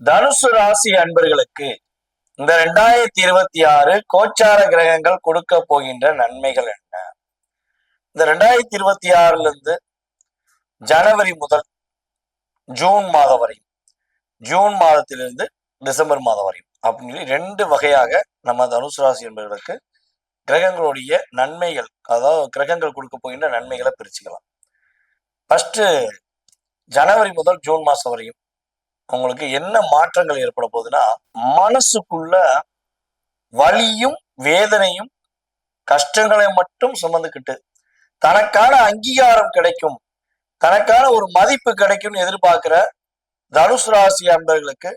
தனுசு ராசி அன்பர்களுக்கு இந்த 2026 கோச்சார கிரகங்கள் கொடுக்க போகின்ற நன்மைகள் என்ன? இந்த 2026 இருந்து ஜனவரி முதல் ஜூன் மாதம் வரையும், ஜூன் மாதத்திலிருந்து டிசம்பர் மாதம் வரையும் அப்படின்னு சொல்லி 2 வகையாக நம்ம தனுசு ராசி என்பவர்களுக்கு கிரகங்களுடைய நன்மைகள், அதாவது கிரகங்கள் கொடுக்க போகின்ற நன்மைகளை பிரிச்சுக்கலாம். ஃபர்ஸ்ட் ஜனவரி முதல் ஜூன் மாசம் வரையும் உங்களுக்கு என்ன மாற்றங்கள் ஏற்பட போகுதுன்னா, மனசுக்குள்ள வலியும் வேதனையும் கஷ்டங்களை மட்டும் சுமந்துக்கிட்டு தனக்கான அங்கீகாரம் கிடைக்கும், தனக்கான ஒரு மதிப்பு கிடைக்கும்னு எதிர்பார்க்கிற தனுசு ராசி அன்பர்களுக்கு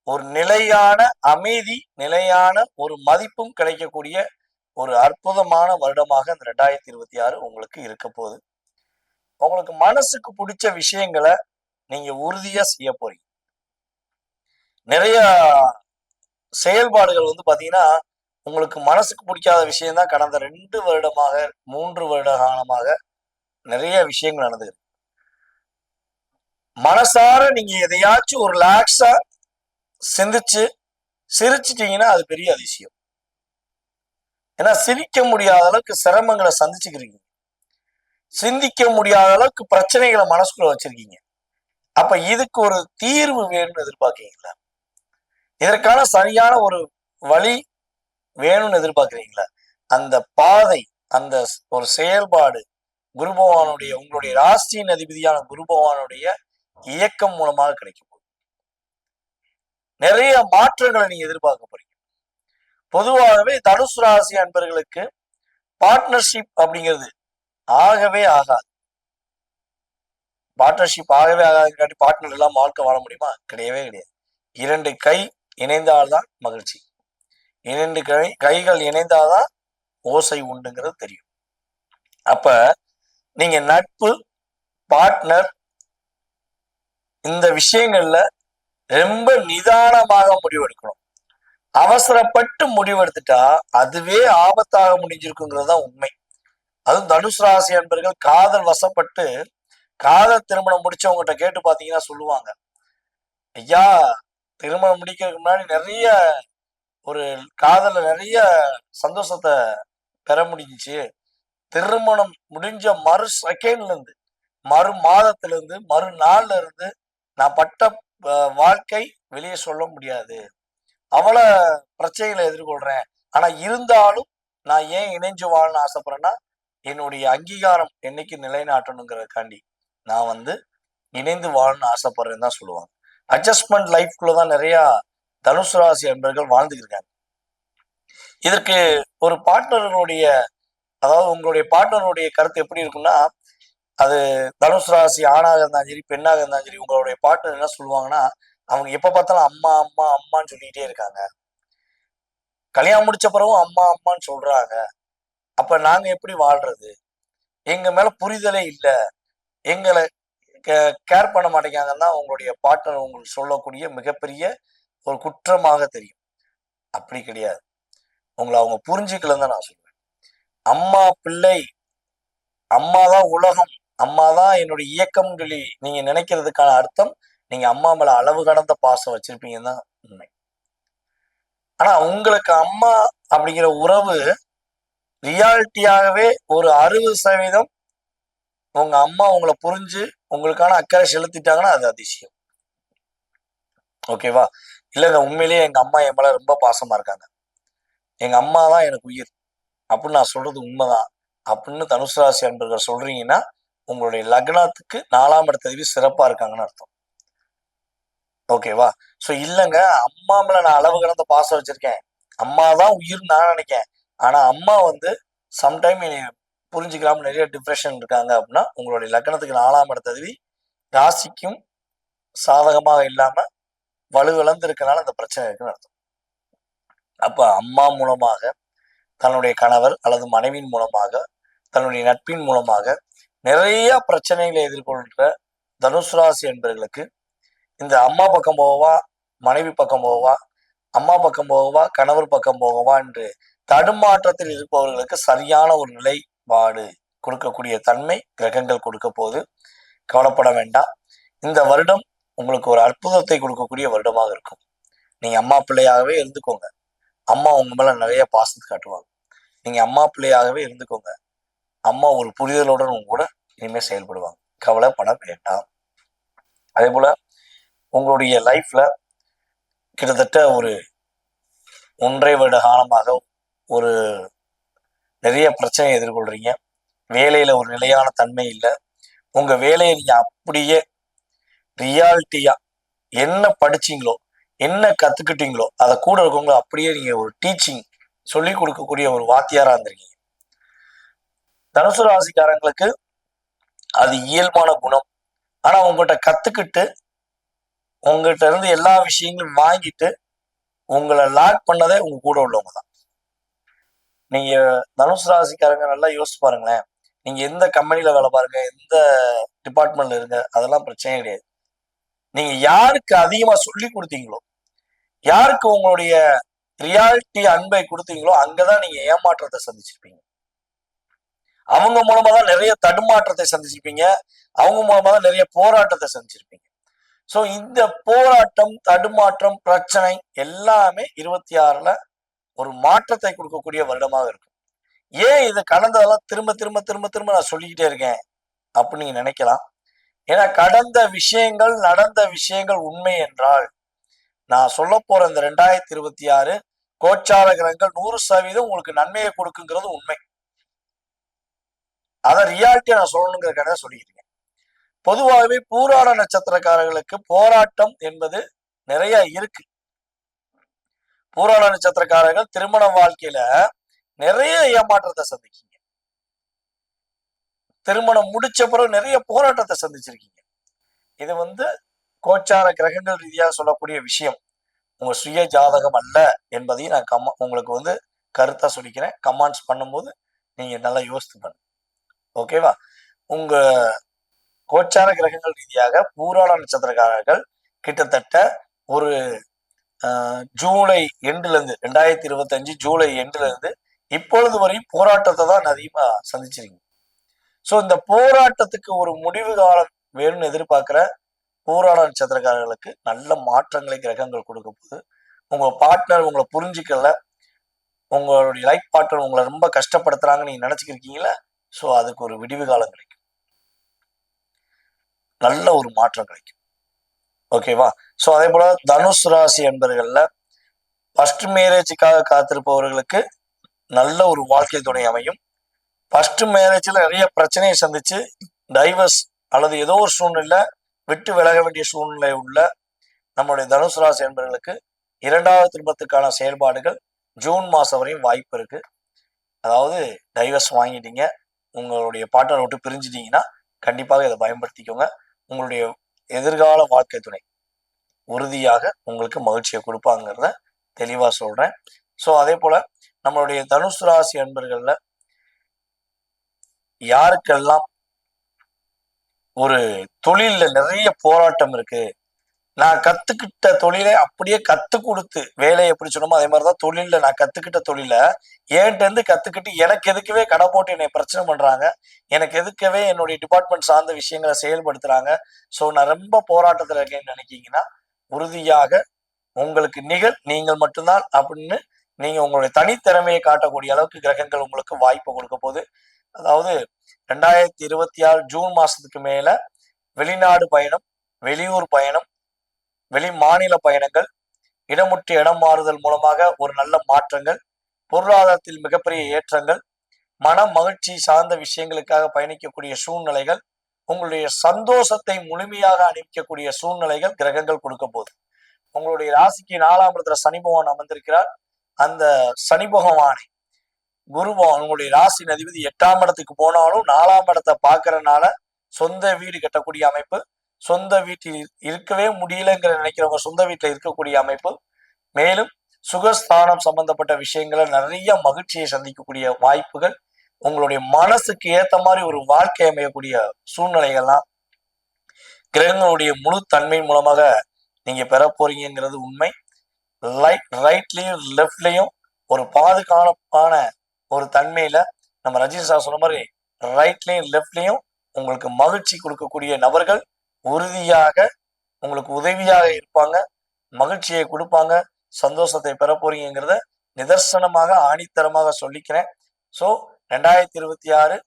ஒரு நிலையான அமைதி, நிலையான ஒரு மதிப்பும் கிடைக்கக்கூடிய ஒரு அற்புதமான வருடமாக இந்த 2026 உங்களுக்கு இருக்க போகுது. உங்களுக்கு மனசுக்கு பிடிச்ச விஷயங்களை நீங்க உறுதியா செய்ய போறீங்க. நிறைய செயல்பாடுகள் பாத்தீங்கன்னா, உங்களுக்கு மனசுக்கு பிடிக்காத விஷயம் தான் கடந்த 2 வருடமாக 3 வருட காலமாக நிறைய விஷயங்கள் நடந்தது. மனசார நீங்க எதையாச்சும் ஒரு ரிலாக்ஸா சிந்திச்சு சிரிச்சிட்டீங்கன்னா அது பெரிய அதிசயம். ஏன்னா சிரிக்க முடியாத அளவுக்கு சிரமங்களை சந்திச்சுக்கிறீங்க, சிந்திக்க முடியாத அளவுக்கு பிரச்சனைகளை மனசுக்குள்ள வச்சிருக்கீங்க. அப்ப இதுக்கு ஒரு தீர்வு வேணும்னு எதிர்பார்க்கீங்களா? இதற்கான சரியான ஒரு வழி வேணும்னு எதிர்பார்க்கிறீங்களா? அந்த பாதை, அந்த ஒரு செயல்பாடு குரு பகவானுடைய, உங்களுடைய ராசியின் அதிபதியான குரு பகவானுடைய இயக்கம் மூலமாக கிடைக்கும். நிறைய மாற்றங்களை நீங்க எதிர்பார்க்க போறீங்க. பொதுவாகவே தனுசு ராசி அன்பர்களுக்கு பார்ட்னர்ஷிப் அப்படிங்கிறது ஆகவே ஆகாது. பார்ட்னர்ஷிப் ஆகவே ஆகாதுக்காட்டி பார்ட்னர் எல்லாம் வாழ்க்கை வாழ முடியுமா? கிடையவே கிடையாது. 2 கை இணைந்தால்தான் மகிழ்ச்சி, 2 கைகள் இணைந்தாதான் ஓசை உண்டுங்கிறது தெரியும். அப்ப நீங்க நட்பு, பார்ட்னர், இந்த விஷயங்கள்ல ரொம்ப நிதானமாக முடிவெடுக்கணும். அவசரப்பட்டு முடிவெடுத்துட்டா அதுவே ஆபத்தாக முடிஞ்சிருக்குங்கிறது தான் உண்மை. அதுவும் தனுசு ராசி அன்பர்கள் காதல் வசப்பட்டு காதல் திருமணம் முடிச்சவங்ககிட்ட கேட்டு பாத்தீங்கன்னா சொல்லுவாங்க, ஐயா திருமணம் முடிக்கிறதுக்கு முன்னாடி நிறைய ஒரு காதல நிறைய சந்தோஷத்தை பெற முடிஞ்சிச்சு, திருமணம் முடிஞ்ச மறு செகண்ட்ல இருந்து, மறு மாதத்துல இருந்து, மறு நாள்ல இருந்து நான் பட்ட வாழ்க்கை வெளியே சொல்ல முடியாது, அவளை பிரச்சனைகளை எதிர்கொள்றேன். ஆனா இருந்தாலும் நான் ஏன் இணைஞ்சு வாழணும்னு ஆசைப்படுறேன்னா, என்னுடைய அங்கீகாரம் என்னைக்கு நிலைநாட்டணுங்கிறதுக்காண்டி நான் இணைந்து வாழணும்னு ஆசைப்படுறேன்னு தான் சொல்லுவாங்க. அட்ஜஸ்ட்மெண்ட் லைஃப்குள்ளதான் நிறைய தனுசு ராசி அன்பர்கள் வாழ்ந்துருக்காங்க. இதற்கு ஒரு பார்ட்னருடைய, அதாவது உங்களுடைய பார்ட்னருடைய கருத்து எப்படி இருக்குன்னா, அது தனுசு ராசி ஆணாக இருந்தாலும் சரி பெண்ணாக இருந்தாலும் சரி, உங்களுடைய பார்ட்னர் என்ன சொல்லுவாங்கன்னா, அவங்க எப்ப பார்த்தாலும் அம்மா அம்மா அம்மான்னு சொல்லிக்கிட்டே இருக்காங்க, கல்யாணம் முடிச்ச பிறகும் அம்மா அம்மான்னு சொல்றாங்க, அப்ப நாங்க எப்படி வாழ்றது, எங்க மேல புரிதலே இல்லை, எங்களை கேர் பண்ண மாட்டேங்காங்கன்னு தான் உங்களுடைய பார்ட்னர் உங்களுக்கு சொல்லக்கூடிய மிகப்பெரிய ஒரு குற்றமாக தெரியும். அப்படி கிடையாது. உங்களை அவங்க புரிஞ்சுக்கலன்னு தான் நான் சொல்லுவேன். அம்மா பிள்ளை, அம்மாதான் உலகம், அம்மாதான் என்னுடைய இயக்கம் சொல்லி நீங்க நினைக்கிறதுக்கான அர்த்தம், நீங்க அம்மா மேல அளவு கடந்த பாசம் வச்சிருப்பீங்கன்னு தான் உண்மை. ஆனா உங்களுக்கு அம்மா அப்படிங்கிற உறவு ரியாலிட்டியாகவே ஒரு 60% உங்க அம்மா உங்களை புரிஞ்சு உங்களுக்கான அக்கறை செலுத்திட்டாங்கன்னா அது அதிசயம். ஓகேவா? இல்லைங்க உண்மையிலேயே எங்க அம்மா என் மேல ரொம்ப பாசமா இருக்காங்க, எங்க அம்மா தான் எனக்கு உயிர் அப்படின்னு நான் சொல்றது உண்மைதான் அப்படின்னு தனுசு ராசி அன்பர்கள் சொல்றீங்கன்னா, உங்களுடைய லக்னத்துக்கு 4ஆம் இடத்துல சிறப்பா இருக்காங்கன்னு அர்த்தம். ஓகேவா? சோ இல்லைங்க அம்மா மேல நான் அளவு கடந்த பாசம் வச்சிருக்கேன், அம்மா தான் உயிர்னு நான் நினைக்கேன், ஆனா அம்மா சம்டைம் புரிஞ்சுக்காம நிறைய டிப்ரெஷன் இருக்காங்க அப்படின்னா, உங்களுடைய லக்னத்துக்கு 4ஆம் இடத்துல ராசிக்கும் சாதகமாக இல்லாம வலுவிழந்து இருக்கனால அந்த பிரச்சனை இருக்குன்னு அர்த்தம். அப்ப அம்மா மூலமாக, தன்னுடைய கணவர் அல்லது மனைவியின் மூலமாக, தன்னுடைய நட்பின் மூலமாக நிறைய பிரச்சனைகளை எதிர்கொள்கிற தனுசு ராசி என்பவர்களுக்கு இந்த அம்மா பக்கம் போகவா, மனைவி பக்கம் போகவா, அம்மா பக்கம் போகவா, கணவர் பக்கம் போகவா என்று தடுமாற்றத்தில் இருப்பவர்களுக்கு சரியான ஒரு நிலைப்பாடு கொடுக்கக்கூடிய தன்மை கிரகங்கள் கொடுக்க போது கவலைப்பட வேண்டாம். இந்த வருடம் உங்களுக்கு ஒரு அற்புதத்தை கொடுக்கக்கூடிய வருடமாக இருக்கும். நீங்க அம்மா பிள்ளையாகவே இருந்துக்கோங்க. அம்மா உங்க மேல நிறைய பாசத்தை காட்டுவாங்க. நீங்க அம்மா பிள்ளையாகவே இருந்துக்கோங்க. அம்மா ஒரு புரிதலுடன் உங்க கூட இனிமே செயல்படுவாங்க. கவலைப்பட வேண்டாம். அதே போல உங்களுடைய லைஃப்ல கிட்டத்தட்ட ஒரு 1.5 வருட காலமாக ஒரு நிறைய பிரச்சனை எதிர்கொள்றீங்க. வேலையில ஒரு நிலையான தன்மை இல்லை. உங்க வேலையை நீங்க அப்படியே ரியாலிட்டியா என்ன படிச்சீங்களோ, என்ன கத்துக்கிட்டீங்களோ, அதை கூட இருக்கவங்களோ அப்படியே நீங்க ஒரு டீச்சிங் சொல்லி கொடுக்கக்கூடிய ஒரு வாத்தியாரா இருந்திருக்கீங்க. தனுசு ராசிக்காரங்களுக்கு அது இயல்பான குணம். ஆனா உங்ககிட்ட கத்துக்கிட்டு உங்ககிட்ட இருந்து எல்லா விஷயங்களும் வாங்கிட்டு உங்களை லாக் பண்ணதே உங்க கூட உள்ளவங்க தான். நீங்க தனுசு ராசிக்காரங்க நல்லா யோசிச்சு பாருங்களேன். நீங்க எந்த கம்பெனில வேலை பாருங்க, எந்த டிபார்ட்மெண்ட்ல இருங்க, அதெல்லாம் பிரச்சனையே கிடையாது. நீங்க யாருக்கு அதிகமா சொல்லி கொடுத்தீங்களோ, யாருக்கு உங்களுடைய ரியாலிட்டி அன்பை கொடுத்தீங்களோ, அங்கதான் நீங்க ஏமாற்றத்தை சந்திச்சிருப்பீங்க. அவங்க மூலமா தான் நிறைய தடுமாற்றத்தை சந்திச்சிருப்பீங்க. அவங்க மூலமா தான் நிறைய போராட்டத்தை சந்திச்சிருப்பீங்க. சோ இந்த போராட்டம், தடுமாற்றம், பிரச்சனை எல்லாமே 26ல ஒரு மாற்றத்தை கொடுக்கக்கூடிய வருடமாக இருக்கும். ஏன் இது கடந்ததெல்லாம் திரும்ப திரும்ப திரும்ப திரும்ப நான் சொல்லிக்கிட்டே இருக்கேன் அப்படின்னு நீங்க நினைக்கலாம். ஏன்னா கடந்த விஷயங்கள், நடந்த விஷயங்கள் உண்மை என்றால் நான் சொல்ல போற இந்த 2026 கோச்சார கிரகங்கள் 100% உங்களுக்கு நன்மையை கொடுக்குங்கிறது உண்மை. அதை ரியாலிட்டியா நான் சொல்லணுங்கிறதுக்காக சொல்லிக்கிறேன். பொதுவாகவே பூராட நட்சத்திரக்காரர்களுக்கு போராட்டம் என்பது நிறைய இருக்கு. பூராட நட்சத்திரக்காரர்கள் திருமண வாழ்க்கையில நிறைய ஏமாற்றத்தை சந்திக்கீங்க. திருமணம் முடிச்ச பிறகு நிறைய போராட்டத்தை சந்திச்சிருக்கீங்க. இது கோச்சார கிரகங்கள் ரீதியாக சொல்லக்கூடிய விஷயம். உங்க சுய ஜாதகம் அல்ல என்பதையும் நான் உங்களுக்கு கருத்தா சொல்லிக்கிறேன். கமெண்ட்ஸ் பண்ணும்போது நீங்க நல்லா யோசித்து பண்ணுங்க. ஓகேவா? உங்க கோச்சார கிரகங்கள் ரீதியாக பூராட நட்சத்திரக்காரர்கள் கிட்டத்தட்ட ஒரு ஜூலை எண்டுல இருந்து 2025 ஜூலை எண்டுல இருந்து இப்பொழுது வரையும் போராட்டத்தை தான் அதிகமா சந்திச்சிருக்கீங்க. சோ இந்த போராட்டத்துக்கு ஒரு முடிவு காலம் வேணும்னு எதிர்பார்க்கிற பூராட நட்சத்திரக்காரர்களுக்கு நல்ல மாற்றங்களை கிரகங்கள் கொடுக்க போகுது. உங்க பார்ட்னர் உங்களை புரிஞ்சுக்கல, உங்களுடைய லைஃப் பார்ட்னர் உங்களை ரொம்ப கஷ்டப்படுத்துறாங்கன்னு நீங்க நினைச்சுக்கிருக்கீங்களா? சோ அதுக்கு ஒரு விடிவு காலம் கிடைக்கும். நல்ல ஒரு மாற்றம் கிடைக்கும். ஓகேவா? சோ அதே போல தனுஷ் ராசி என்பவர்கள்ல ஃபர்ஸ்ட் மேரேஜுக்காக காத்திருப்பவர்களுக்கு நல்ல ஒரு வாழ்க்கை துணை அமையும். ஃபர்ஸ்ட் மேரேஜ்ல நிறைய பிரச்சனையை சந்திச்சு டைவர்ஸ் அல்லது ஏதோ ஒரு சூழ்நிலை விட்டு விலக வேண்டிய சூழ்நிலை உள்ள நம்முடைய தனுசு ராசி என்பவர்களுக்கு 2வது திருமணத்துக்கான செயல்பாடுகள் ஜூன் மாசம் வரையும் வாய்ப்பு இருக்கு. அதாவது டைவர்ஸ் வாங்கிட்டீங்க, உங்களுடைய பார்ட்னர் விட்டு பிரிஞ்சிட்டீங்கன்னா கண்டிப்பாக இதை பயன்படுத்திக்கோங்க. உங்களுடைய எதிர்கால வாழ்க்கை துணை உறுதியாக உங்களுக்கு மகிழ்ச்சியை கொடுப்பாங்கிறத தெளிவா சொல்றேன். ஸோ அதே போல நம்மளுடைய தனுசு ராசி அன்பர்கள்ல யாருக்கெல்லாம் ஒரு தொழில்ல நிறைய போராட்டம் இருக்கு, நான் கத்துக்கிட்ட தொழிலை அப்படியே கத்து கொடுத்து வேலையை எப்படி சொன்னோமோ அதே மாதிரிதான் தொழில நான் கத்துக்கிட்ட தொழிலை என்கிட்ட இருந்து கத்துக்கிட்டு எனக்கு எதுக்கவே கடை போட்டு என்னை பிரச்சனை பண்றாங்க, எனக்கு எதுக்கவே என்னுடைய டிபார்ட்மெண்ட் சார்ந்த விஷயங்களை செயல்படுத்துறாங்க, ஸோ நான் ரொம்ப போராட்டத்துல இருக்கேன்னு நினைக்கீங்கன்னா உறுதியாக உங்களுக்கு நீங்கள் மட்டும்தான் அப்படின்னு நீங்க உங்களுடைய தனித்திறமையை காட்டக்கூடிய அளவுக்கு கிரகங்கள் உங்களுக்கு வாய்ப்பு கொடுக்க போகுது. அதாவது 2026 ஜூன் மாசத்துக்கு மேல வெளிநாடு பயணம், வெளியூர் பயணம், வெளி மாநில பயணங்கள், இடமுற்று இடம் மாறுதல் மூலமாக ஒரு நல்ல மாற்றங்கள், பொருளாதாரத்தில் மிகப்பெரிய ஏற்றங்கள், மன மகிழ்ச்சி சார்ந்த விஷயங்களுக்காக பயணிக்கக்கூடிய சூழ்நிலைகள், உங்களுடைய சந்தோஷத்தை முழுமையாக அணிவிக்கக்கூடிய சூழ்நிலைகள் கிரகங்கள் கொடுக்க போகுது. உங்களுடைய ராசிக்கு 4ஆம் இடத்துல சனி பகவான் அமர்ந்திருக்கிறார். அந்த சனி பகவானை குரு பகவான் உங்களுடைய ராசி அதிபதி 8ஆம் இடத்துக்கு போனாலும் 4ஆம் இடத்தை பார்க்கறதுனால சொந்த வீடு கட்டக்கூடிய அமைப்பு, சொந்த வீட்டில் இருக்கவே முடியலங்கிற நினைக்கிறவங்க சொந்த வீட்டில் இருக்கக்கூடிய அமைப்பு, மேலும் சுகஸ்தானம் சம்பந்தப்பட்ட விஷயங்களை நிறைய மகிழ்ச்சியை சந்திக்கக்கூடிய வாய்ப்புகள், உங்களுடைய மனசுக்கு ஏத்த மாதிரி ஒரு வாழ்க்கை அமையக்கூடிய சூழ்நிலைகள்லாம் கிரகங்களுடைய முழு தன்மை மூலமாக நீங்க பெற போறீங்கிறது உண்மை. ரைட்லயும் லெஃப்ட்லயும் ஒரு பாதுகாப்பான ஒரு தன்மையில நம்ம ரஜினி சார் சொன்ன மாதிரி ரைட்லயும் லெஃப்ட்லயும் உங்களுக்கு மகிழ்ச்சி கொடுக்கக்கூடிய நபர்கள் உறுதியாக உங்களுக்கு உதவியாக இருப்பாங்க, மகிழ்ச்சியை கொடுப்பாங்க, சந்தோஷத்தை பெற போறீங்கிறத நிதர்சனமாக ஆணித்தரமாக சொல்லிக்கிறேன். ஸோ 2026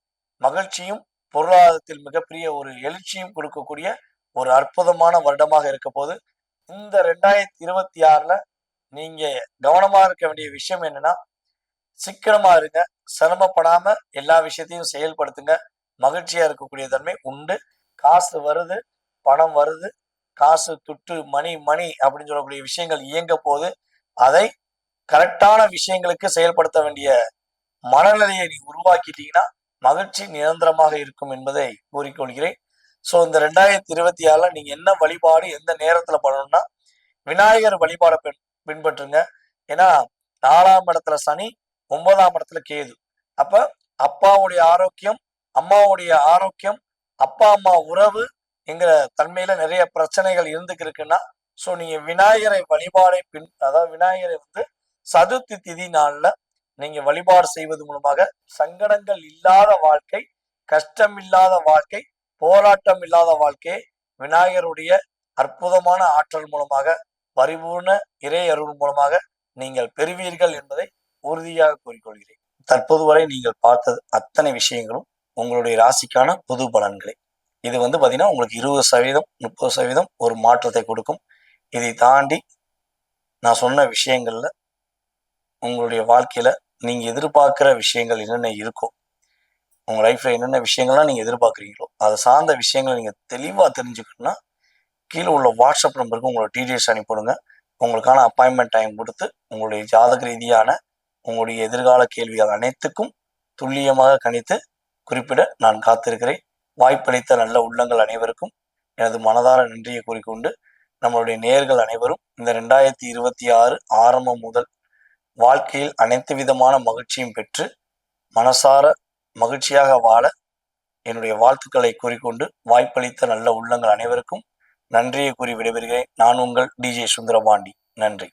மகிழ்ச்சியும் பொருளாதாரத்தில் மிகப்பெரிய ஒரு எழுச்சியும் கொடுக்கக்கூடிய ஒரு அற்புதமான வருடமாக இருக்க போது. இந்த 2026ல நீங்க கவனமா இருக்க வேண்டிய விஷயம் என்னன்னா, சிக்கனமா இருங்க, சிரமப்படாம எல்லா விஷயத்தையும் செயல்படுத்துங்க. மகிழ்ச்சியா இருக்கக்கூடிய தன்மை உண்டு. காசு வருது, பணம் வருது, காசு துட்டு மணி மணி அப்படின்னு சொல்லக்கூடிய விஷயங்கள் இயங்க போது அதை கரெக்டான விஷயங்களுக்கு செயல்படுத்த வேண்டிய மனநிலையை நீ உருவாக்கிட்டீங்கன்னா மகிழ்ச்சி நிரந்தரமாக இருக்கும் என்பதை கூறிக்கொள்கிறேன். ஸோ இந்த 2026ல நீங்க என்ன வழிபாடு எந்த நேரத்துல பண்ணணும்னா, விநாயகர் வழிபாடை பின்பற்றுங்க. ஏன்னா 4ஆம் இடத்துல சனி, 9ஆம் இடத்துல கேது. அப்ப அப்பாவுடைய ஆரோக்கியம், அம்மாவுடைய ஆரோக்கியம், அப்பா அம்மா உறவு என்கிற தன்மையில நிறைய பிரச்சனைகள் இருந்துக்கிருக்குன்னா, ஸோ நீங்க விநாயகரை வழிபாடை அதாவது விநாயகரை சதுர்த்தி திதி நாள்ல நீங்க வழிபாடு செய்வது மூலமாக சங்கடங்கள் இல்லாத வாழ்க்கை, கஷ்டம் இல்லாத வாழ்க்கை, போராட்டம் இல்லாத வாழ்க்கையை விநாயகருடைய அற்புதமான ஆற்றல் மூலமாக, பரிபூர்ண இறை அருள் மூலமாக நீங்கள் பெறுவீர்கள் என்பதை உறுதியாக கூறிக்கொள்கிறேன். தற்போது வரை நீங்கள் பார்த்தது அத்தனை விஷயங்களும் உங்களுடைய ராசிக்கான பொது பலன்களை. இது பாத்தீங்கன்னா உங்களுக்கு 20%, 30% ஒரு மாற்றத்தை கொடுக்கும். இதை தாண்டி நான் சொன்ன விஷயங்கள்ல உங்களுடைய வாழ்க்கையில நீங்க எதிர்பார்க்கிற விஷயங்கள் என்னென்ன இருக்கோ, உங்க லைஃப்ல என்னென்ன விஷயங்கள்லாம் நீங்க எதிர்பார்க்குறீங்களோ அதை சார்ந்த விஷயங்களை நீங்க தெளிவா தெரிஞ்சுக்கணும்னா கீழே உள்ள வாட்ஸ்அப் நம்பருக்கு உங்களோட டீடைல்ஸ் அனுப்பிவிடுங்க. உங்களுக்கான அப்பாயின்மெண்ட் டைம் கொடுத்து உங்களுடைய ஜாதக ரீதியான உங்களுடைய எதிர்கால கேள்விகள் அனைத்துக்கும் துல்லியமாக கணித்து குறிப்பிட நான் காத்திருக்கிறேன். வாய்ப்பளித்த நல்ல உள்ளங்கள் அனைவருக்கும் எனது மனதார நன்றியை கூறிக்கொண்டு, நம்மளுடைய நேயர்கள் அனைவரும் இந்த 2026 ஆரம்பம் முதல் வாழ்க்கையில் அனைத்து விதமான மகிழ்ச்சியும் பெற்று மனசார மகிழ்ச்சியாக வாழ என்னுடைய வாழ்த்துக்களை கூறிக்கொண்டு, வாய்ப்பளித்த நல்ல உள்ளங்கள் அனைவருக்கும் நன்றியை கூறி விடைபெறுகிறேன். நான் உங்கள் DJ சுந்தரபாண்டி. நன்றி.